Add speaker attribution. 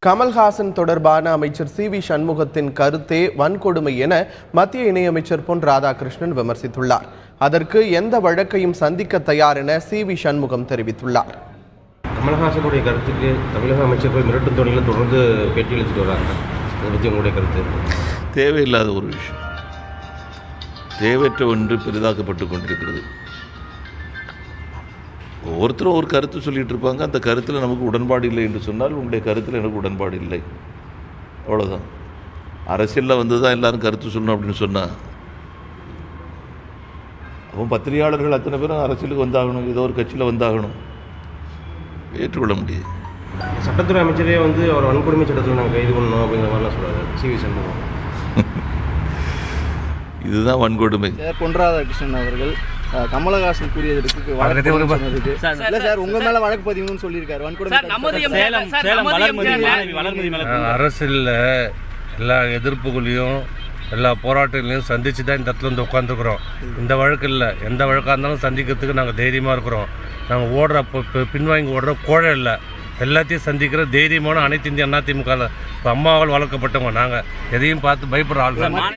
Speaker 1: கமல்ஹாசன் தொடர்பான அமைச்சர் சி.வி. சண்முகத்தின் கருத்தே வன்கொடுமை என மத்திய இணையமைச்சர் பொன் ராதாகிருஷ்ணன் விமர்சித்துள்ளார். அதற்கு எந்த வழக்கையும் சந்திக்க தயார் என சி.வி. சண்முகம் தெரிவித்துள்ளார்.
Speaker 2: கமல்ஹாசனுடைய கருத்துக்கு தமிழக அமைச்சர்கள் மிரட்டும் தோணியில் தொடர்ந்து பேட்டியளித்துட்டு வராங்க. அதை பற்றி உங்களுடைய கருத்து?
Speaker 3: தேவையில்லாத ஒரு விஷயம், தேவையற்ற ஒன்று பெரிதாக்கப்பட்டு கொண்டிருக்கிறது. ஒவ்வொருத்தரும் ஒரு கருத்து சொல்லிட்டு இருப்பாங்க. அந்த கருத்தில் நமக்கு உடன்பாடு இல்லை என்று சொன்னால் உங்களுடைய கருத்தில் எனக்கு உடன்பாடு இல்லை, அவ்வளோதான். அரசியலில் வந்து தான் எல்லாரும் கருத்து சொல்லணும் அப்படின்னு சொன்னால் அப்போ பத்திரிகையாளர்கள் அத்தனை பேரும் அரசியலுக்கு வந்தாகணும், ஏதோ ஒரு கட்சியில் வந்தாகணும், ஏற்றுக்கொள்ள முடியாது.
Speaker 2: சட்டத்துறை அமைச்சரே வந்து அவர் வன்கொடுமை சட்டத்தில் நாங்கள் கைது பண்ணணும் அப்படிங்கிற மாதிரிலாம் சொல்கிறாரு சி.வி. சண்முகம்.
Speaker 3: இதுதான் வன்கொடுமை.
Speaker 4: பொன் ராதாகிருஷ்ணன் அவர்கள் கமலஹாசன் கூறியதற்கு உங்க மேல வழக்கு பதிவுன்னு சொல்லியிருக்காரு.
Speaker 5: அரசியல்ல எல்லா எதிர்ப்புகளையும் எல்லா போராட்டங்களையும் சந்திச்சு தான் இந்த இடத்துல வந்து உட்காந்துருக்குறோம். இந்த வழக்கு இல்லை, எந்த வழக்காக இருந்தாலும் சந்திக்கிறதுக்கு நாங்கள் தைரியமாக இருக்கிறோம். நாங்கள் ஓடுற பின்வாங்கி ஓடுற கோழை இல்லை, எல்லாத்தையும் சந்திக்கிற தைரியமான அனைத்து இந்திய அண்ணா திமுக அம்மாவால் வளர்க்கப்பட்டவங்க. நாங்கள் எதையும் பார்த்து பயப்படுற ஆள் தான்.